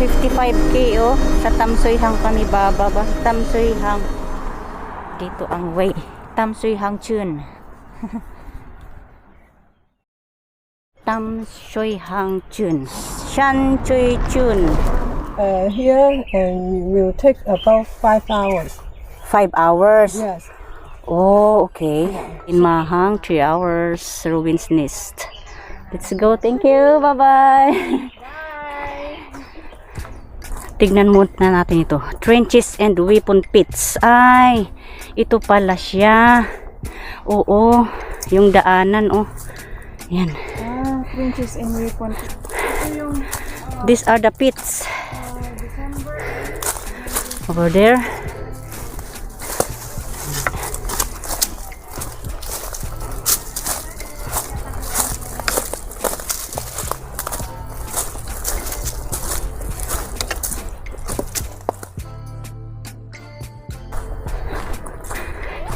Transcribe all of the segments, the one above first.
55K oh. Sa Tamsoyhang kami bababa. Tamsoyhang. Dito ang way. Tamsoyhang Chun. Tamsoyhang Chun. Shanchoy Chun. Here will take about 5 hours. 5 hours. Yes. Oh, okay. In Mahang, 3 hours. Ruin's Nest. Let's go. Thank you. Bye-bye. Tignan muna natin ito. Trenches and weapon pits. Ay, ito pala siya. Oo, yung daanan, oh. Yan. Trenches and weapon pits. These are the pits. Over there.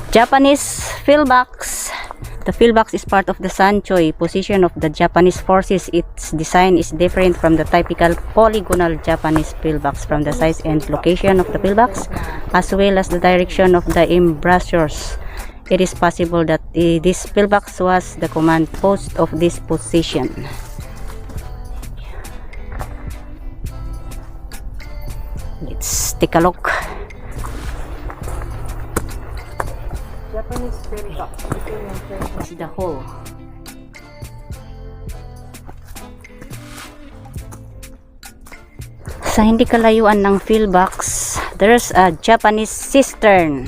Japanese pillbox. The pillbox is part of the Sanchoi position of the Japanese forces. Its design is different from the typical polygonal Japanese pillbox from the size and location of the pillbox, as well as the direction of the embrasures. It is possible that this pillbox was the command post of this position. Let's take a look. Japanese pillbox. This is the hole. Sa hindi kalayuan ng pillbox, there's a Japanese cistern.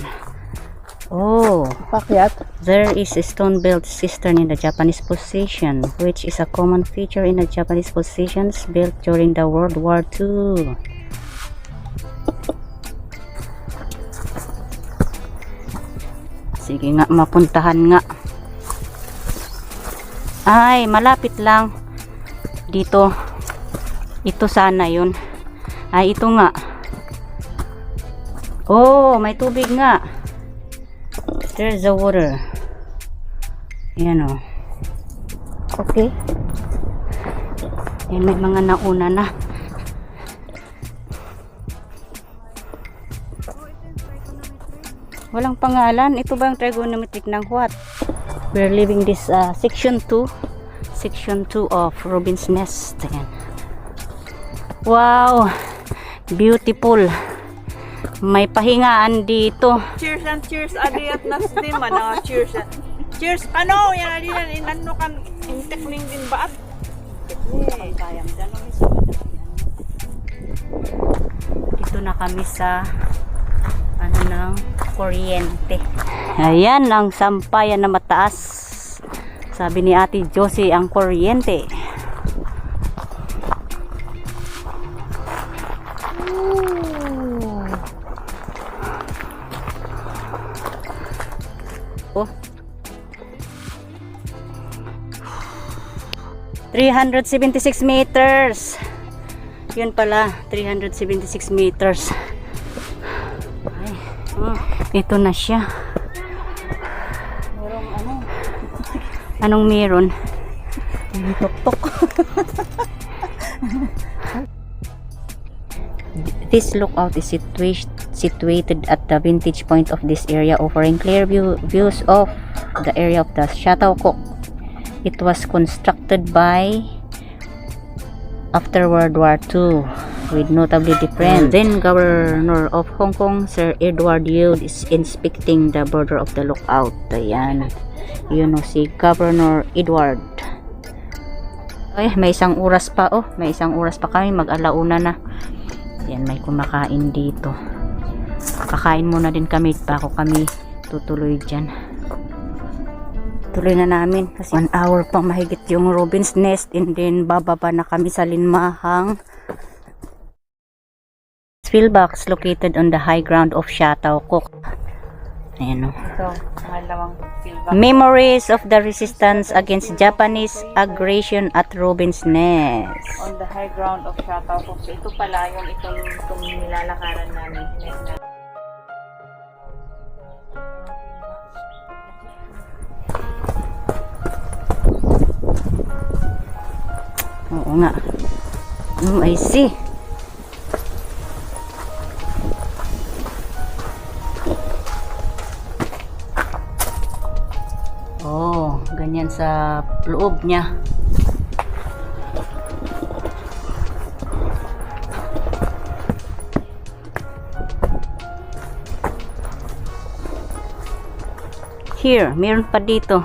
Oh, Pakyat. there is a stone-built cistern in the Japanese position, which is a common feature in the Japanese positions built during the World War II. Sige nga, mapuntahan nga. Ay, malapit lang. Dito. Ito sana yun. Ay, ito nga. Oh, may tubig nga. There's the water. Ayan o. Okay. Ayan, may mga nauna na. Walang pangalan. Ito ba yung trigonometric ng what? We're leaving this section 2. Section 2 of Ruin's Nest. Ayan. Wow! Beautiful. May pahingaan dito. Cheers and cheers. Adi at naslim. Cheers and cheers. Ano? Yan adi na. Inano kan. Intekling din ba at? Dito na kami sa ano ng kuryente. Ayan ang sampayan na mataas. Sabi ni Ate Josie ang kuryente. Oh. 376 meters. Yun pala, 376 meters. Ay, ito na siya. Merong ano? Anong meron? Tok-tok. This lookout is situated at the vantage point of this area, offering clear views of the area of the Chateaucoq. It was constructed by after World War II with notably different. Then Governor of Hong Kong, Sir Edward Yield, is inspecting the border of the lookout. Ayan. Yun o, si Governor Edward. Ay, may isang oras pa. Oh, may isang oras pa kami. Mag-alauna na. Ayan, may kumakain dito. Kakain muna din kami bago kami tutuloy dyan. Tuloy na namin kasi 1 hour pang mahigit yung Ruin's Nest, and then bababa na kami sa Linmahang pillbox located on the high ground of Chateaucoq. Ayan o. Ito, mahalawang pillbox. Memories of the resistance against Japanese aggression at Ruin's Nest. On the high ground of Chateaucoq. So, ito pala yung itong nilalakaran namin. Oo nga. I see. sa loob niya. Here, meron pa dito.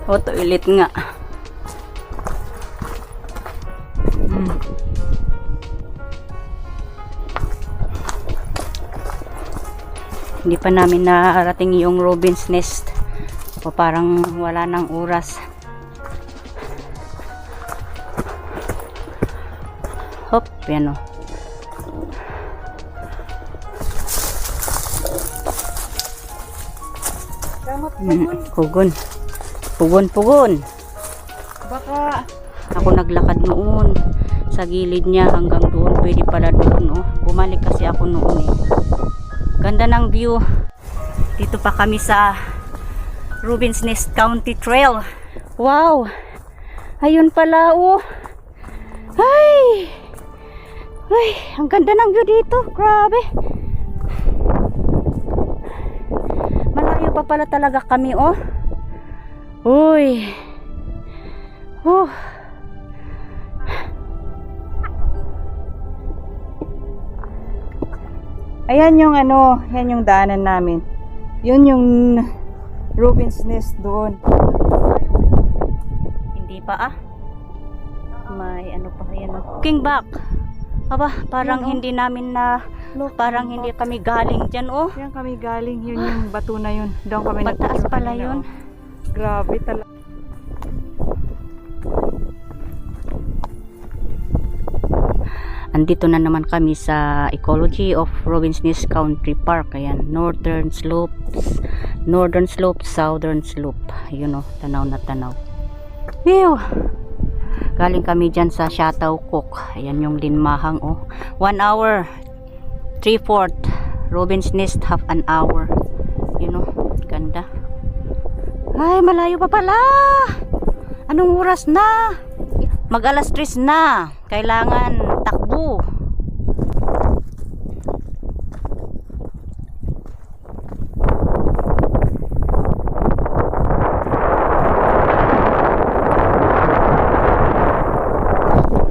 O, toilet nga. Hindi pa namin nakarating yung robin's nest. O parang wala nang oras. Hop, yan o. Pugon. Pugon. Baka Ako naglakad noon sa gilid niya hanggang doon. Pwede pala doon, oh. Bumalik kasi ako noon eh. Ganda ng view. Dito pa kami sa Robin's Nest County Trail. Wow! Ayun pala, oh. Ay! Ay, ang ganda ng view dito. Grabe. Malayo pa pala talaga kami, oh. Uy. Oh. ayan yung ano, yan yung daanan namin. Yun yung Robin's Nest doon. Hindi pa ah. May ano pa yan. Looking back. Aba, parang Yan, oh. hindi namin na parang hindi kami galing dyan, oh. Yan kami galing, yun yung bato na yun. Doon kami Mataas nagpicture pala kanina, yun. oh. Grabe talaga. Andito na naman kami sa Ecology of Robin's Nest Country Park. Ayan, northern slope, southern slope. Yun oh, tanaw na tanaw. Ew! Galing kami dyan sa Chateau Cook. Ayan yung Linmahang, oh. 1 hour 3/4. Robin's Nest half an hour. Yun oh, ganda. Ay, malayo pa pala. Anong oras na? Mag-alas 3 na. Kailangan takbo.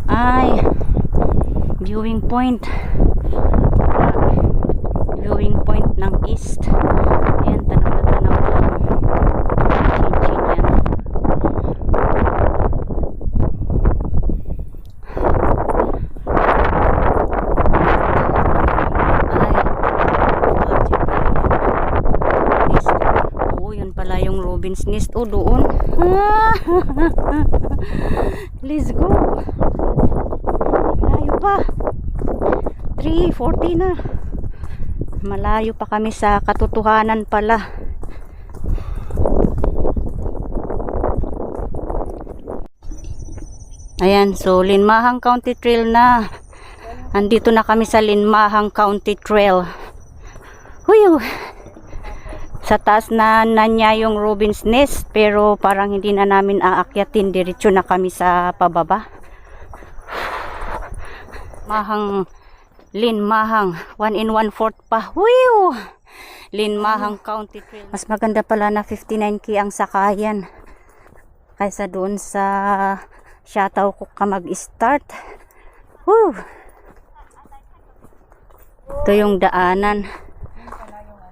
Ay, viewing point. Viewing point ng east. Ayan, tanaw na tanaw lang. Chin-chin yan. Robin's Nest, oh doon. Let's go. Malayo pa. 3:40 na. Malayo pa kami sa katotohanan pala. Ayan, so Linmahang County Trail na. Andito na kami sa Linmahang County Trail. Huyo. Sa taas na niya yung Robin's Nest, pero parang hindi na namin aakyatin, diretso na kami sa pababa. Linmahang 1 1/4 pa. Whew! Linmahang County Trail. Mas maganda pala na 59k ang sakayan kaysa doon sa Chateau Cook ka mag-start. Whew! Ito yung daanan.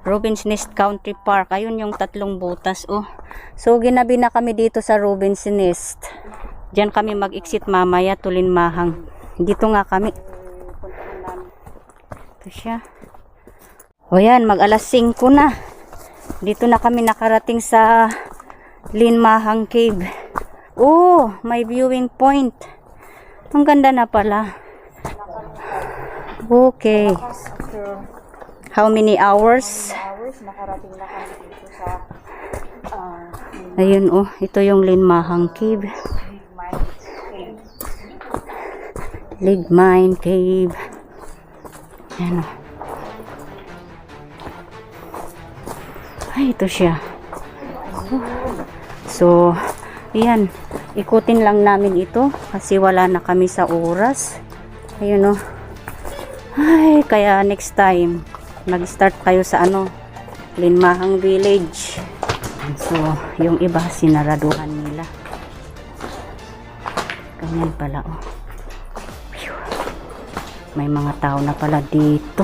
Robin's Nest Country Park. Ayun yung 3 butas, oh. So, ginabi na kami dito sa Robin's Nest. Diyan kami mag-exit mamaya to Linmahang. Dito nga kami. Ito siya. O yan, mag-alas 5 na. Dito na kami nakarating sa Linmahang Cave. Oh, may viewing point. Ang ganda na pala. Okay. How many hours? Nakarating na kami dito sa Ayun oh, ito yung Linmahang Cave. Ligmine Cave. Ayan oh. Ay, ito siya. So, ayan. Ikutin lang namin ito kasi wala na kami sa oras. Ayun oh. Ay, kaya next time mag-start kayo sa ano, Linmahang Village. So, yung iba sinaraduhan nila. Yan pala, oh. Phew. May mga tao na pala dito.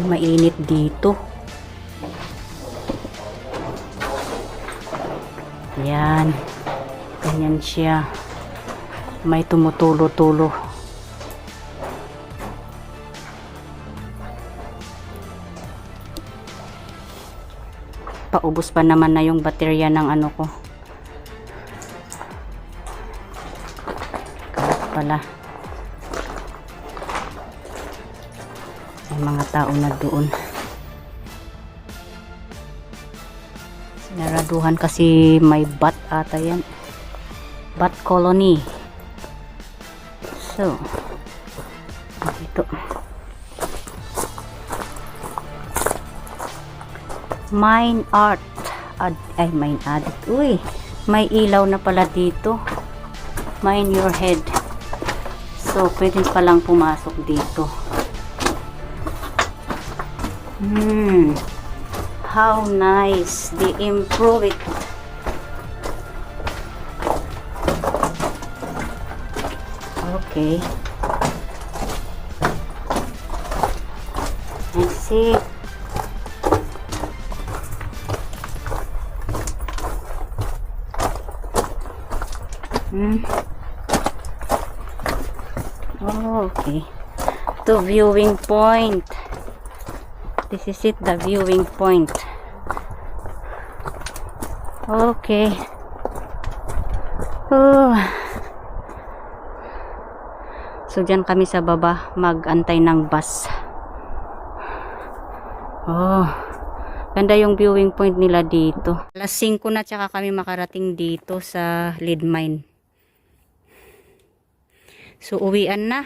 Mainit dito. Yan. Ganyan siya. May tumutulo-tulo. Paubos pa naman na yung baterya ng ano ko. Kalat pala. May mga tao na doon. Sinaraduhan kasi may bat ata yan. Bat colony. So, dito. Mine art. Ay, mine addict. Uy, may ilaw na pala dito. Mine your head. So, pwede palang pumasok dito. How nice. They improve it. Okay. I see. Oh, okay. To viewing point. This is it, the viewing point. Okay. Oh. So, dyan kami sa baba mag-antay ng bus. Oh. Ganda yung viewing point nila dito. Alas 5 na tsaka kami makarating dito sa lead mine. So, uwian na.